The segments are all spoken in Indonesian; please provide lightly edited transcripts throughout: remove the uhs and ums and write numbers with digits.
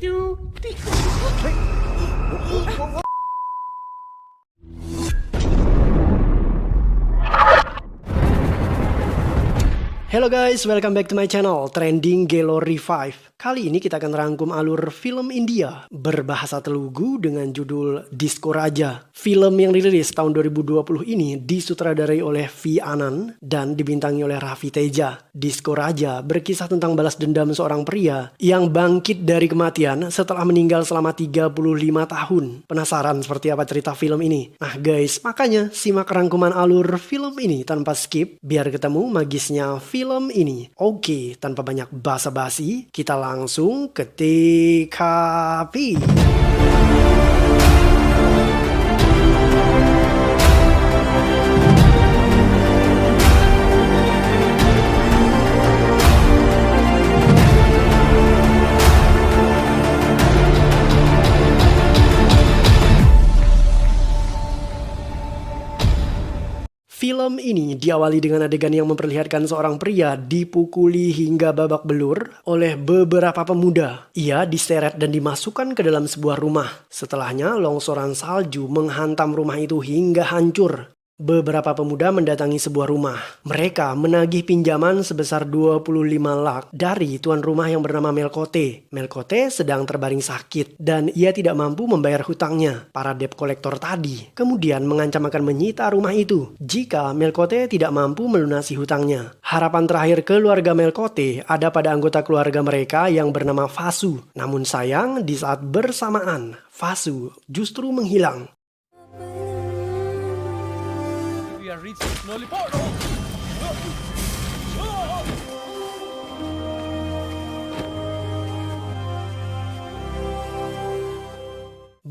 Hello guys, welcome back to my channel, Trending Gallery 5. Kali ini kita akan rangkum alur film India berbahasa Telugu dengan judul Disco Raja. Film yang dirilis tahun 2020 ini disutradarai oleh V. Anand dan dibintangi oleh Ravi Teja. Disco Raja berkisah tentang balas dendam seorang pria yang bangkit dari kematian setelah meninggal selama 35 tahun. Penasaran seperti apa cerita film ini? Nah guys, makanya simak rangkuman alur film ini tanpa skip biar ketemu magisnya film ini. Oke, tanpa banyak basa-basi, kita langsung ke TKP. Film ini diawali dengan adegan yang memperlihatkan seorang pria dipukuli hingga babak belur oleh beberapa pemuda. Ia diseret dan dimasukkan ke dalam sebuah rumah. Setelahnya, longsoran salju menghantam rumah itu hingga hancur. Beberapa pemuda mendatangi sebuah rumah. Mereka menagih pinjaman sebesar 25 lakh dari tuan rumah yang bernama Melkote. Melkote sedang terbaring sakit dan ia tidak mampu membayar hutangnya. Para debt collector tadi kemudian mengancam akan menyita rumah itu jika Melkote tidak mampu melunasi hutangnya. Harapan terakhir keluarga Melkote ada pada anggota keluarga mereka yang bernama Vasu. Namun sayang, di saat bersamaan Vasu justru menghilang.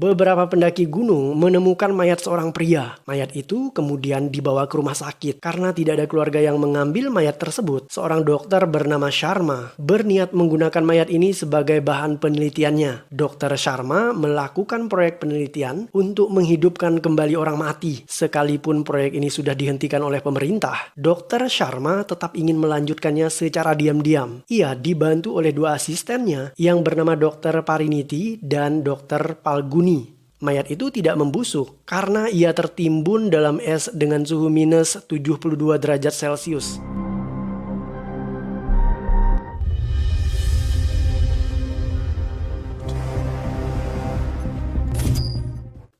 Beberapa pendaki gunung menemukan mayat seorang pria. Mayat itu kemudian dibawa ke rumah sakit. Karena tidak ada keluarga yang mengambil mayat tersebut, seorang dokter bernama Sharma berniat menggunakan mayat ini sebagai bahan penelitiannya. Dokter Sharma melakukan proyek penelitian untuk menghidupkan kembali orang mati. Sekalipun proyek ini sudah dihentikan oleh pemerintah, Dokter Sharma tetap ingin melanjutkannya secara diam-diam. Ia dibantu oleh dua asistennya yang bernama Dokter Pariniti dan Dokter Palguni. Mayat itu tidak membusuk karena ia tertimbun dalam es dengan suhu minus 72 derajat Celcius.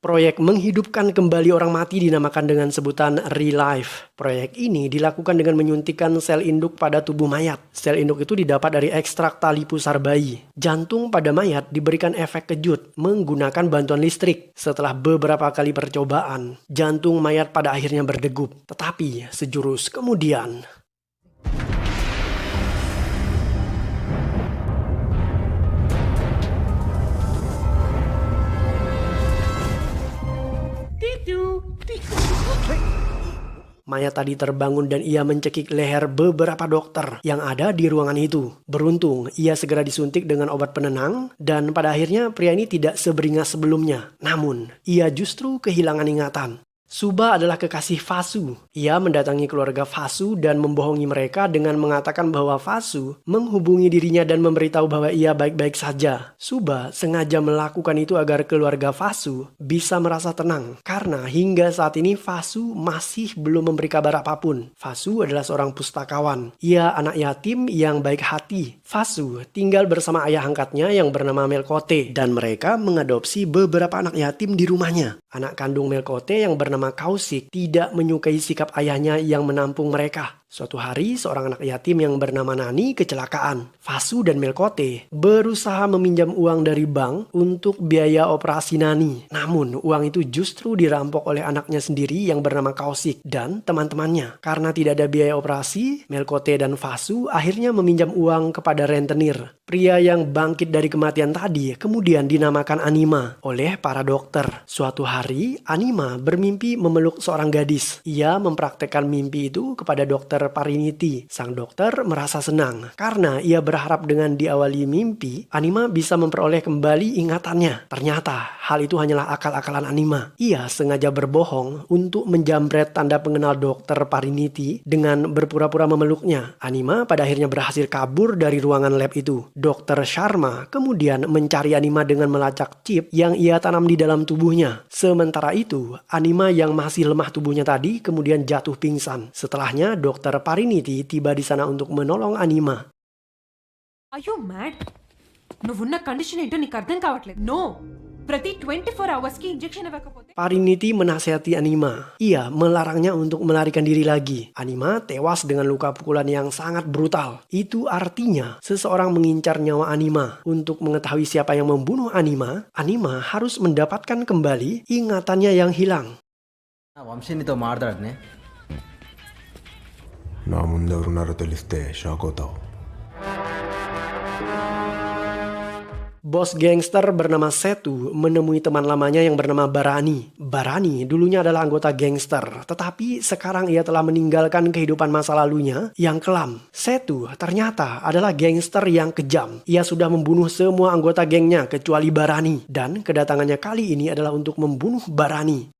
Proyek menghidupkan kembali orang mati dinamakan dengan sebutan Relive. Proyek ini dilakukan dengan menyuntikkan sel induk pada tubuh mayat. Sel induk itu didapat dari ekstrak tali pusar bayi. Jantung pada mayat diberikan efek kejut menggunakan bantuan listrik. Setelah beberapa kali percobaan, jantung mayat pada akhirnya berdegup. Tetapi sejurus kemudian, mayat tadi terbangun dan ia mencekik leher beberapa dokter yang ada di ruangan itu. Beruntung, ia segera disuntik dengan obat penenang dan pada akhirnya pria ini tidak seberingas sebelumnya. Namun, ia justru kehilangan ingatan. Subha adalah kekasih Vasu. Ia mendatangi keluarga Vasu dan membohongi mereka dengan mengatakan bahwa Vasu menghubungi dirinya dan memberitahu bahwa ia baik-baik saja. Subha sengaja melakukan itu agar keluarga Vasu bisa merasa tenang. Karena hingga saat ini Vasu masih belum memberi kabar apapun. Vasu adalah seorang pustakawan. Ia anak yatim yang baik hati. Vasu tinggal bersama ayah angkatnya yang bernama Melkote dan mereka mengadopsi beberapa anak yatim di rumahnya. Anak kandung Melkote yang bernama Kausik tidak menyukai sikap ayahnya yang menampung mereka. Suatu hari, seorang anak yatim yang bernama Nani kecelakaan. Vasu dan Melkote berusaha meminjam uang dari bank untuk biaya operasi Nani. Namun, uang itu justru dirampok oleh anaknya sendiri yang bernama Kausik dan teman-temannya. Karena tidak ada biaya operasi, Melkote dan Vasu akhirnya meminjam uang kepada rentenir. Pria yang bangkit dari kematian tadi kemudian dinamakan Anima oleh para dokter. Suatu hari, Anima bermimpi memeluk seorang gadis. Ia mempraktekkan mimpi itu kepada dokter Pariniti. Sang dokter merasa senang karena ia berharap dengan diawali mimpi, Anima bisa memperoleh kembali ingatannya. Ternyata hal itu hanyalah akal-akalan Anima. Ia sengaja berbohong untuk menjamret tanda pengenal Dokter Pariniti dengan berpura-pura memeluknya. Anima pada akhirnya berhasil kabur dari ruangan lab itu. Dokter Sharma kemudian mencari Anima dengan melacak chip yang ia tanam di dalam tubuhnya. Sementara itu, Anima yang masih lemah tubuhnya tadi kemudian jatuh pingsan. Setelahnya, Dokter Pariniti tiba di sana untuk menolong Anima. Are you mad? నువ్వున్న కండిషన్ ఏంటో నీకు అర్థం కావట్లేదు. నో, ప్రతి 24 hours కి ఇంజెక్షన్ ఇవ్వకపోతే. Pariniti menasihati Anima. Ia melarangnya untuk melarikan diri lagi. Anima tewas dengan luka pukulan yang sangat brutal. Itu artinya seseorang mengincar nyawa Anima. Untuk mengetahui siapa yang membunuh Anima, Anima harus mendapatkan kembali ingatannya yang hilang. వంశీనితో మాట్లాడనే నా ముందెవరున్నారో తెలిస్తే షాక్ అవుతావు. Bos gangster bernama Setu menemui teman lamanya yang bernama Barani. Barani dulunya adalah anggota gangster, tetapi sekarang ia telah meninggalkan kehidupan masa lalunya yang kelam. Setu ternyata adalah gangster yang kejam. Ia sudah membunuh semua anggota gengnya kecuali Barani, dan kedatangannya kali ini adalah untuk membunuh Barani.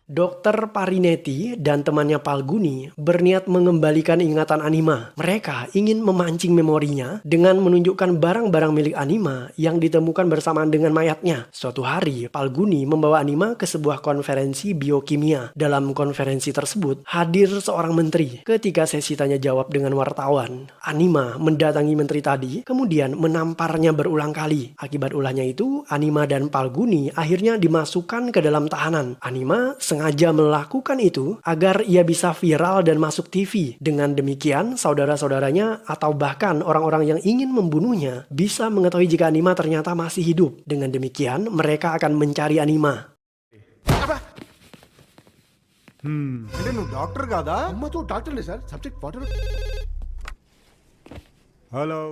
Dokter Parineti dan temannya Palguni berniat mengembalikan ingatan Anima. Mereka ingin memancing memorinya dengan menunjukkan barang-barang milik Anima yang ditemukan bersamaan dengan mayatnya. Suatu hari, Palguni membawa Anima ke sebuah konferensi biokimia. Dalam konferensi tersebut, hadir seorang menteri. Ketika sesi tanya jawab dengan wartawan, Anima mendatangi menteri tadi, kemudian menamparnya berulang kali. Akibat ulahnya itu, Anima dan Palguni akhirnya dimasukkan ke dalam tahanan. Anima sengaja melakukan itu agar ia bisa viral dan masuk TV. Dengan demikian, saudara-saudaranya atau bahkan orang-orang yang ingin membunuhnya bisa mengetahui jika Anima ternyata masih hidup. Dengan demikian, mereka akan mencari Anima. అంటే నువ్వు డాక్టర్ కాదా? అమ్మతో డాక్టర్లే sir. Subject water. Hello.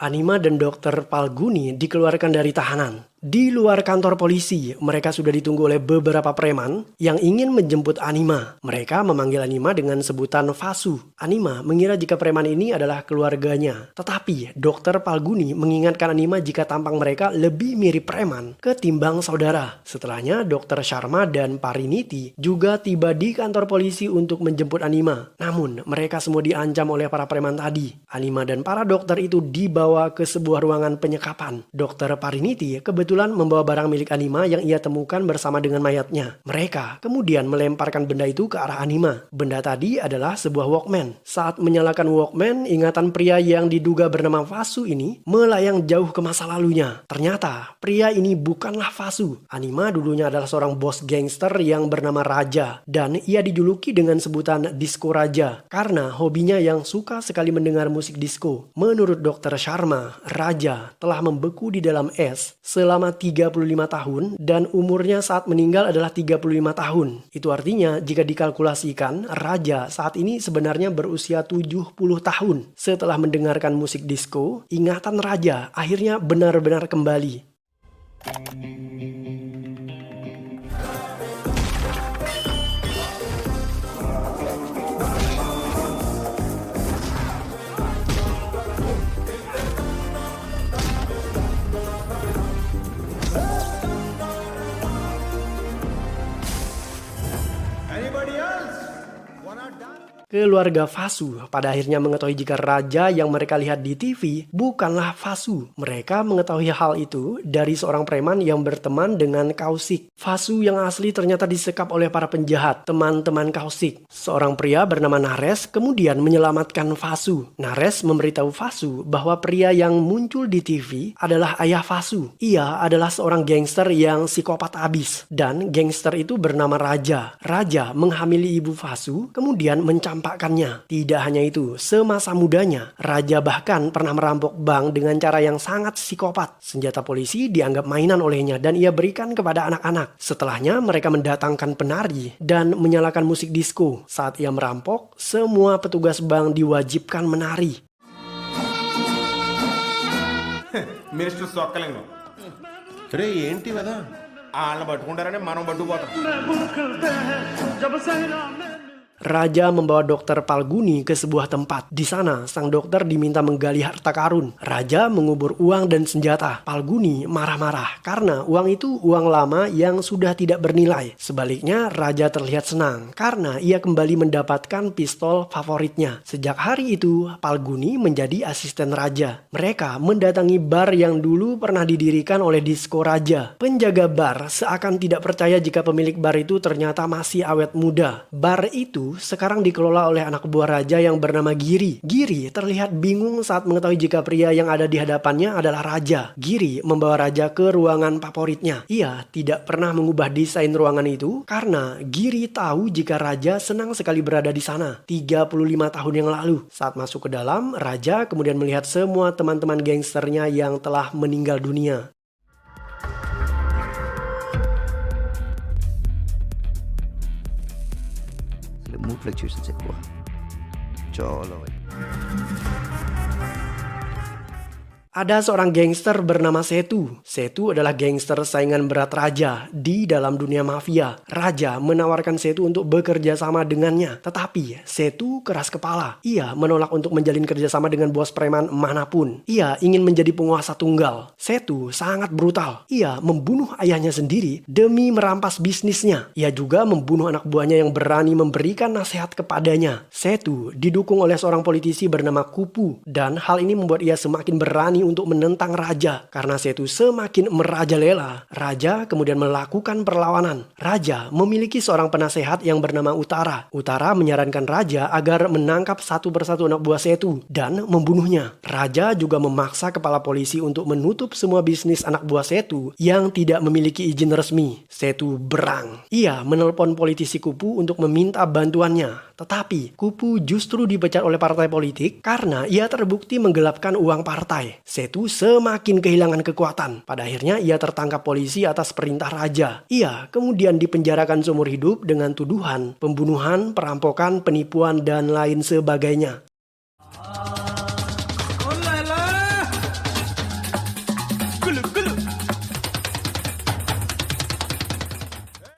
Anima dan Dokter Palguni dikeluarkan dari tahanan. Di luar kantor polisi, mereka sudah ditunggu oleh beberapa preman yang ingin menjemput Anima. Mereka memanggil Anima dengan sebutan Vasu. Anima mengira jika preman ini adalah keluarganya. Tetapi Dokter Palguni mengingatkan Anima jika tampang mereka lebih mirip preman ketimbang saudara. Setelahnya, Dokter Sharma dan Pariniti juga tiba di kantor polisi untuk menjemput Anima. Namun, mereka semua diancam oleh para preman tadi. Anima dan para dokter itu dibawa ke sebuah ruangan penyekapan. Dokter Pariniti kebetulan membawa barang milik Anima yang ia temukan bersama dengan mayatnya. Mereka kemudian melemparkan benda itu ke arah Anima. Benda tadi adalah sebuah Walkman. Saat menyalakan Walkman, ingatan pria yang diduga bernama Vasu ini melayang jauh ke masa lalunya. Ternyata pria ini bukanlah Vasu. Anima dulunya adalah seorang bos gangster yang bernama Raja, dan ia dijuluki dengan sebutan Disco Raja karena hobinya yang suka sekali mendengar musik disco. Menurut Dokter Sharma, Raja telah membeku di dalam es selama 35 tahun dan umurnya saat meninggal adalah 35 tahun. Itu artinya jika dikalkulasikan, Raja saat ini sebenarnya berusia 70 tahun. Setelah mendengarkan musik disco, ingatan Raja akhirnya benar-benar kembali. Keluarga Vasu pada akhirnya mengetahui jika Raja yang mereka lihat di TV bukanlah Vasu. Mereka mengetahui hal itu dari seorang preman yang berteman dengan Kaushik. Vasu yang asli ternyata disekap oleh para penjahat, teman-teman Kaushik. Seorang pria bernama Naresh kemudian menyelamatkan Vasu. Naresh memberitahu Vasu bahwa pria yang muncul di TV adalah ayah Vasu. Ia adalah seorang gangster yang psikopat abis, dan gangster itu bernama Raja. Raja menghamili ibu Vasu kemudian mencampakkannya. Tidak hanya itu, semasa mudanya, Raja bahkan pernah merampok bank dengan cara yang sangat psikopat. Senjata polisi dianggap mainan olehnya dan ia berikan kepada anak-anak. Setelahnya mereka mendatangkan penari dan menyalakan musik disco. Saat ia merampok, semua petugas bank diwajibkan menari. Minister సొక్కలింగం రే ఏంటి కదా వాళ్ళని పట్టుకుంటారని మనం పట్టుకుపోతాం. Raja membawa dokter Palguni ke sebuah tempat. Di sana, sang dokter diminta menggali harta karun. Raja mengubur uang dan senjata. Palguni marah-marah karena uang itu uang lama yang sudah tidak bernilai. Sebaliknya, Raja terlihat senang karena ia kembali mendapatkan pistol favoritnya. Sejak hari itu, Palguni menjadi asisten Raja. Mereka mendatangi bar yang dulu pernah didirikan oleh Disko Raja. Penjaga bar seakan tidak percaya jika pemilik bar itu ternyata masih awet muda. Bar itu sekarang dikelola oleh anak buah Raja yang bernama Giri. Giri terlihat bingung saat mengetahui jika pria yang ada di hadapannya adalah Raja. Giri membawa Raja ke ruangan favoritnya. Ia tidak pernah mengubah desain ruangan itu karena Giri tahu jika Raja senang sekali berada di sana 35 tahun yang lalu. Saat masuk ke dalam, Raja kemudian melihat semua teman-teman gangsternya yang telah meninggal dunia. mood fluctuations ఎక్కువ చాలా. Ada seorang gangster bernama Setu. Setu adalah gangster saingan berat Raja di dalam dunia mafia. Raja menawarkan Setu untuk bekerja sama dengannya. Tetapi Setu keras kepala. Ia menolak untuk menjalin kerjasama dengan bos preman manapun. Ia ingin menjadi penguasa tunggal. Setu sangat brutal. Ia membunuh ayahnya sendiri demi merampas bisnisnya. Ia juga membunuh anak buahnya yang berani memberikan nasihat kepadanya. Setu didukung oleh seorang politisi bernama Kupu. Dan hal ini membuat ia semakin berani untuk menentang Raja. Karena Setu semakin merajalela, Raja kemudian melakukan perlawanan. Raja memiliki seorang penasehat yang bernama Utara. Utara menyarankan Raja agar menangkap satu persatu anak buah Setu dan membunuhnya. Raja juga memaksa kepala polisi untuk menutup semua bisnis anak buah Setu yang tidak memiliki izin resmi. Setu berang. Ia menelpon politisi Kupu untuk meminta bantuannya. Tetapi Kupu justru dipecat oleh partai politik karena ia terbukti menggelapkan uang partai. Setu semakin kehilangan kekuatan. Pada akhirnya ia tertangkap polisi atas perintah Raja. Ia kemudian dipenjarakan seumur hidup dengan tuduhan pembunuhan, perampokan, penipuan, dan lain sebagainya.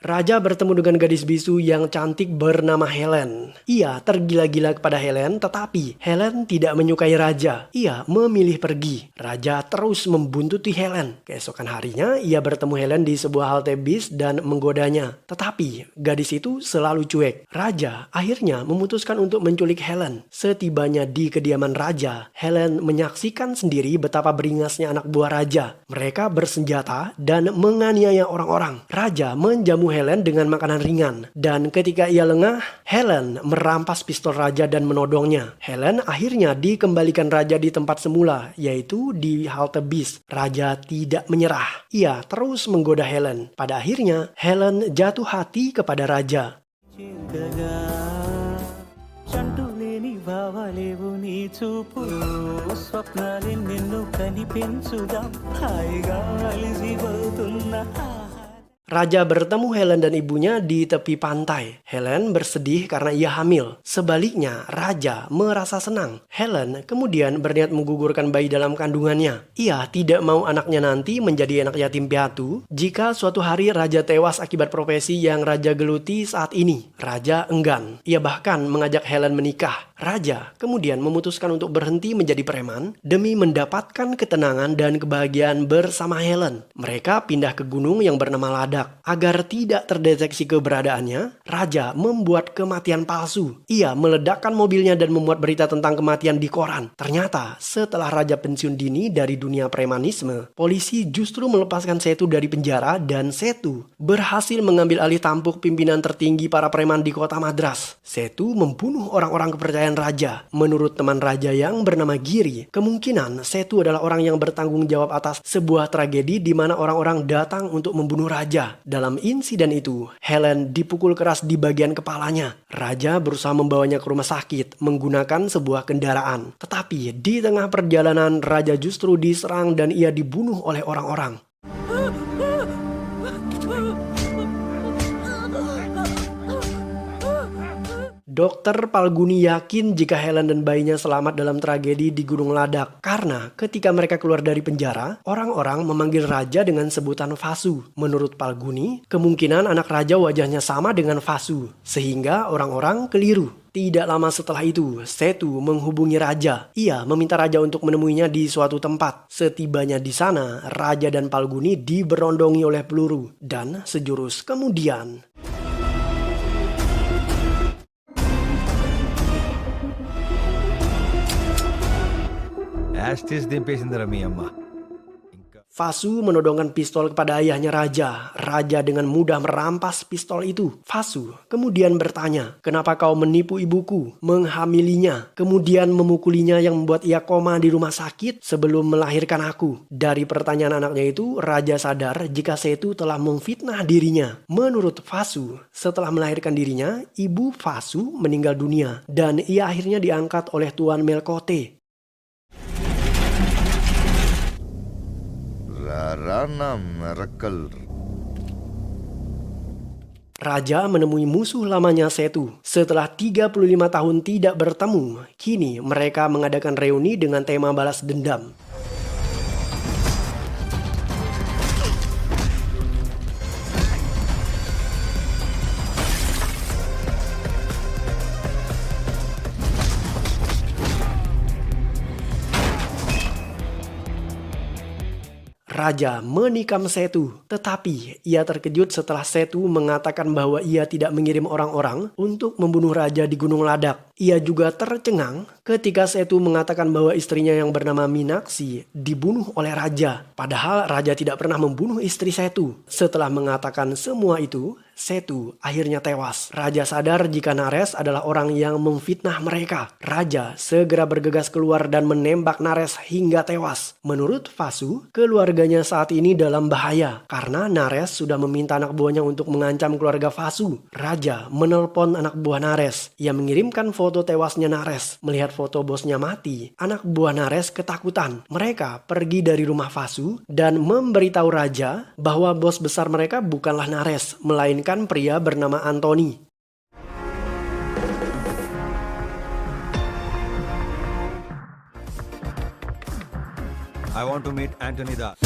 Raja bertemu dengan gadis bisu yang cantik bernama Helen. Ia tergila-gila kepada Helen, tetapi Helen tidak menyukai Raja. Ia memilih pergi. Raja terus membuntuti Helen. Keesokan harinya, ia bertemu Helen di sebuah halte bis dan menggodanya. Tetapi gadis itu selalu cuek. Raja akhirnya memutuskan untuk menculik Helen. Setibanya di kediaman Raja, Helen menyaksikan sendiri betapa beringasnya anak buah Raja. Mereka bersenjata dan menganiaya orang-orang. Raja menjamu Helen dengan makanan ringan. Dan ketika ia lengah, Helen merampas pistol Raja dan menodongnya. Helen akhirnya dikembalikan Raja di tempat semula, yaitu di halte bis. Raja tidak menyerah. Ia terus menggoda Helen. Pada akhirnya, Helen jatuh hati kepada Raja. Raja bertemu Helen dan ibunya di tepi pantai. Helen bersedih karena ia hamil. Sebaliknya, Raja merasa senang. Helen kemudian berniat menggugurkan bayi dalam kandungannya. Ia tidak mau anaknya nanti menjadi anak yatim piatu jika suatu hari Raja tewas akibat profesi yang Raja geluti saat ini. Raja enggan. Ia bahkan mengajak Helen menikah. Raja kemudian memutuskan untuk berhenti menjadi preman demi mendapatkan ketenangan dan kebahagiaan bersama Helen. Mereka pindah ke gunung yang bernama Lada. Agar tidak terdeteksi keberadaannya, Raja membuat kematian palsu. Ia meledakkan mobilnya dan membuat berita tentang kematian di koran. Ternyata, setelah Raja pensiun dini dari dunia premanisme, polisi justru melepaskan Setu dari penjara dan Setu berhasil mengambil alih tampuk pimpinan tertinggi para preman di kota Madras. Setu membunuh orang-orang kepercayaan Raja. Menurut teman Raja yang bernama Giri, kemungkinan Setu adalah orang yang bertanggung jawab atas sebuah tragedi di mana orang-orang datang untuk membunuh Raja. Dalam insiden itu, Helen dipukul keras di bagian kepalanya. Raja berusaha membawanya ke rumah sakit menggunakan sebuah kendaraan. Tetapi di tengah perjalanan, Raja justru diserang dan ia dibunuh oleh orang-orang. Dokter Palguni yakin jika Helen dan bayinya selamat dalam tragedi di Gunung Ladak. Karena ketika mereka keluar dari penjara, orang-orang memanggil raja dengan sebutan Vasu. Menurut Palguni, kemungkinan anak raja wajahnya sama dengan Vasu, sehingga orang-orang keliru. Tidak lama setelah itu, Setu menghubungi raja. Ia meminta raja untuk menemuinya di suatu tempat. Setibanya di sana, raja dan Palguni diberondongi oleh peluru. Dan sejurus kemudian, యాస్టిస్ దింపేసిందిరా మీ అమ్మ. Vasu menodongkan pistol kepada ayahnya raja. Raja dengan mudah merampas pistol itu. Vasu kemudian bertanya, "Kenapa kau menipu ibuku, menghamilinya, kemudian memukulinya yang membuat ia koma di rumah sakit sebelum melahirkan aku?" Dari pertanyaan anaknya itu, raja sadar jika Setu telah memfitnah dirinya. Menurut Vasu, setelah melahirkan dirinya, ibu Vasu meninggal dunia dan ia akhirnya diangkat oleh Tuan Melkote. Rarana Miracle. Raja menemui musuh lamanya Setu. Setelah 35 tahun tidak bertemu, kini mereka mengadakan reuni dengan tema balas dendam. Raja menikam Setu, tetapi ia terkejut setelah Setu mengatakan bahwa ia tidak mengirim orang-orang untuk membunuh raja di Gunung Ladak. Ia juga tercengang ketika Setu mengatakan bahwa istrinya yang bernama Minaksi dibunuh oleh raja. Padahal raja tidak pernah membunuh istri Setu. Setelah mengatakan semua itu, Setu akhirnya tewas. Raja sadar jika Nares adalah orang yang memfitnah mereka. Raja segera bergegas keluar dan menembak Nares hingga tewas. Menurut Vasu, keluarganya saat ini dalam bahaya karena Nares sudah meminta anak buahnya untuk mengancam keluarga Vasu. Raja menelpon anak buah Nares. Ia mengirimkan foto tewasnya Nares. Melihat foto bosnya mati, anak buah Nares ketakutan. Mereka pergi dari rumah Vasu dan memberitahu raja bahwa bos besar mereka bukanlah Nares, melainkan pria bernama Anthony. I want to meet Anthony Das.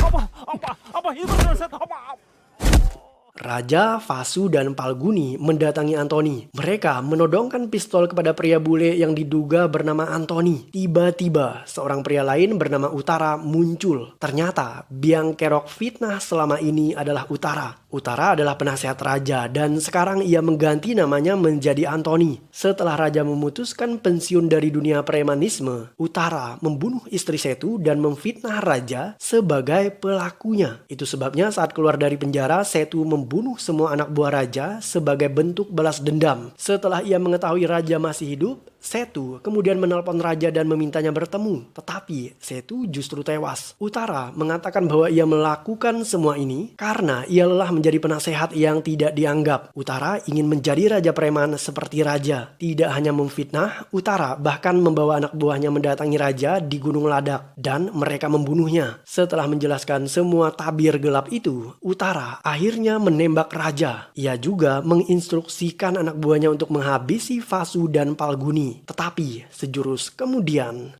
Raja, Vasu, dan Palguni mendatangi Anthony. Mereka menodongkan pistol kepada pria bule yang diduga bernama Anthony. Tiba-tiba, seorang pria lain bernama Utara muncul. Ternyata, biang kerok fitnah selama ini adalah Utara. Utara adalah penasehat raja dan sekarang ia mengganti namanya menjadi Anthony. Setelah raja memutuskan pensiun dari dunia premanisme, Utara membunuh istri Setu dan memfitnah raja sebagai pelakunya. Itu sebabnya saat keluar dari penjara, Setu membunuh semua anak buah raja sebagai bentuk balas dendam. Setelah ia mengetahui raja masih hidup, Setu kemudian menelpon raja dan memintanya bertemu. Tetapi Setu justru tewas. Utara mengatakan bahwa ia melakukan semua ini karena ia lelah menjadi penasehat yang tidak dianggap. Utara ingin menjadi raja preman seperti raja. Tidak hanya memfitnah, Utara bahkan membawa anak buahnya mendatangi raja di Gunung Ladak dan mereka membunuhnya. Setelah menjelaskan semua tabir gelap itu, Utara akhirnya menembak raja. Ia juga menginstruksikan anak buahnya untuk menghabisi Vasu dan Palguni. Tetapi sejurus kemudian,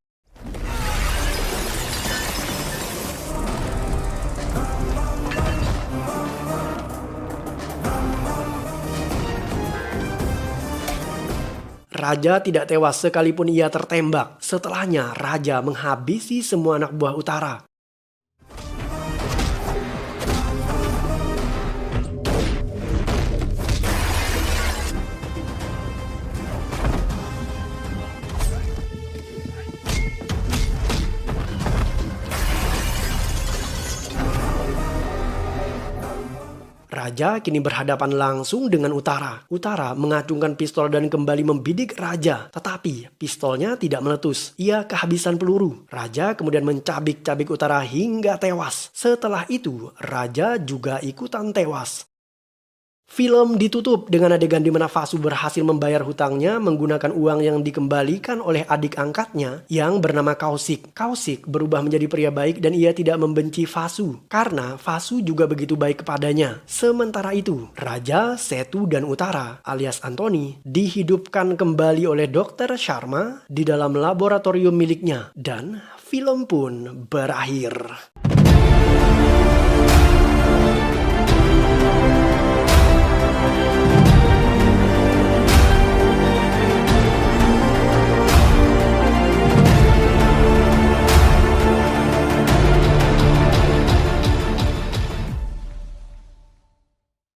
raja tidak tewas sekalipun ia tertembak. Setelahnya, raja menghabisi semua anak buah Utara. Raja kini berhadapan langsung dengan Utara. Utara mengacungkan pistol dan kembali membidik raja. Tetapi pistolnya tidak meletus. Ia kehabisan peluru. Raja kemudian mencabik-cabik Utara hingga tewas. Setelah itu, raja juga ikutan tewas. Film ditutup dengan adegan di mana Vasu berhasil membayar hutangnya menggunakan uang yang dikembalikan oleh adik angkatnya yang bernama Kausik. Kausik berubah menjadi pria baik dan ia tidak membenci Vasu karena Vasu juga begitu baik kepadanya. Sementara itu, Raja, Setu, dan Utara alias Anthony dihidupkan kembali oleh Dr. Sharma di dalam laboratorium miliknya dan film pun berakhir.